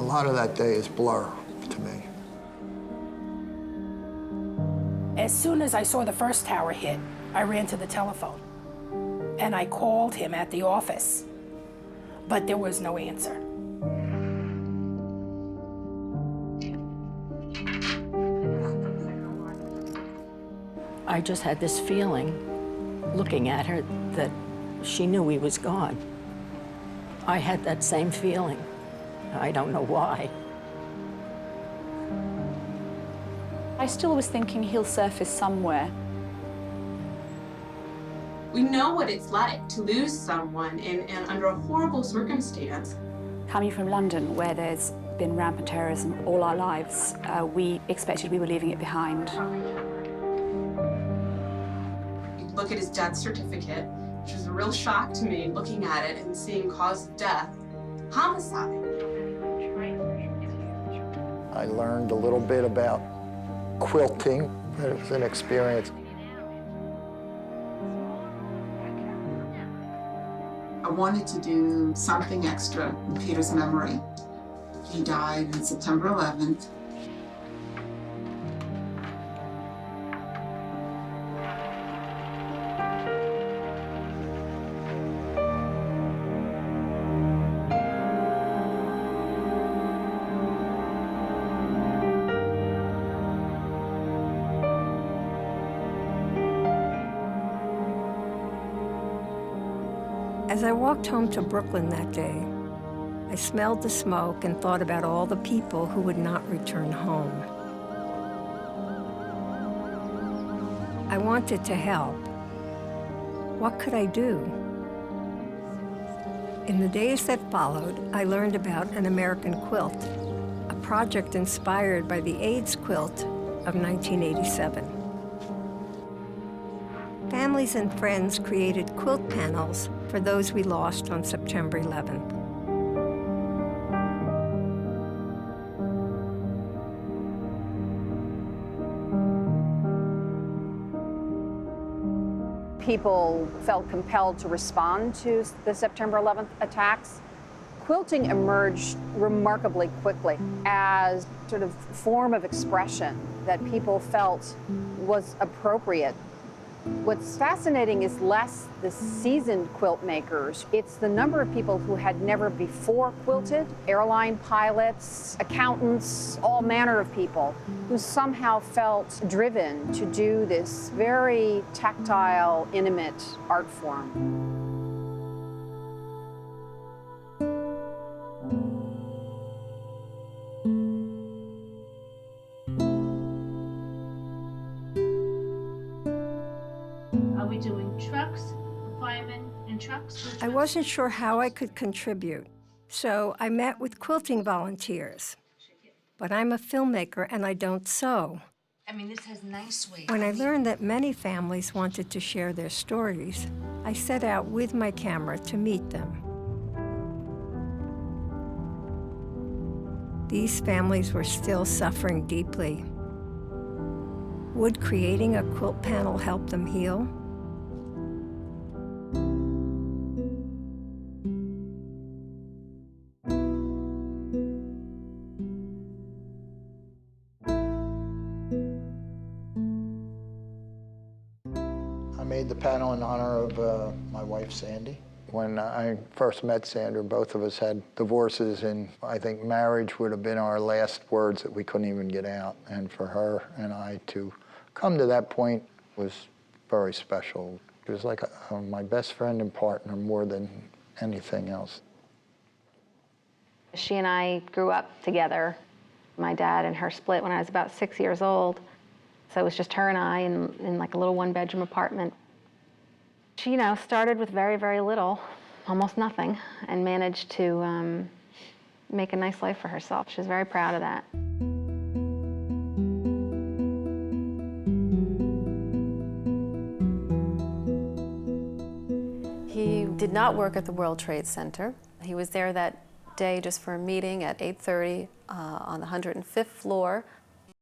lot of that day is blur to me. As soon as I saw the first tower hit, I ran to the telephone and I called him at the office, but there was no answer. I just had this feeling, looking at her, that she knew he was gone. I had that same feeling. I don't know why. I still was thinking he'll surface somewhere. We know what it's like to lose someone and under a horrible circumstance. Coming from London, where there's been rampant terrorism all our lives, we expected we were leaving it behind. You look at his death certificate, which was a real shock to me, looking at it and seeing cause of death, homicide. I learned a little bit about quilting. It was an experience. I wanted to do something extra in Peter's memory. He died on September 11th. As I walked home to Brooklyn that day, I smelled the smoke and thought about all the people who would not return home. I wanted to help. What could I do? In the days that followed, I learned about an American quilt, a project inspired by the AIDS quilt of 1987. Families and friends created quilt panels for those we lost on September 11th. People felt compelled to respond to the September 11th attacks. Quilting emerged remarkably quickly as sort of form of expression that people felt was appropriate. What's fascinating is less the seasoned quilt makers. It's the number of people who had never before quilted, airline pilots, accountants, all manner of people who somehow felt driven to do this very tactile, intimate art form. Doing trucks, firemen and trucks? I wasn't sure how I could contribute, so I met with quilting volunteers. But I'm a filmmaker and I don't sew. I mean, this has nice weight. When I learned that many families wanted to share their stories, I set out with my camera to meet them. These families were still suffering deeply. Would creating a quilt panel help them heal? I made the panel in honor of my wife, Sandy. When I first met Sandra, both of us had divorces, and I think marriage would have been our last words that we couldn't even get out. And for her and I to come to that point was very special. It was like my best friend and partner more than anything else. She and I grew up together. My dad and her split when I was about 6 years old. So it was just her and I in like a little one-bedroom apartment. She, started with very, very little, almost nothing, and managed to make a nice life for herself. She was very proud of that. He did not work at the World Trade Center. He was there that day just for a meeting at 8:30 on the 105th floor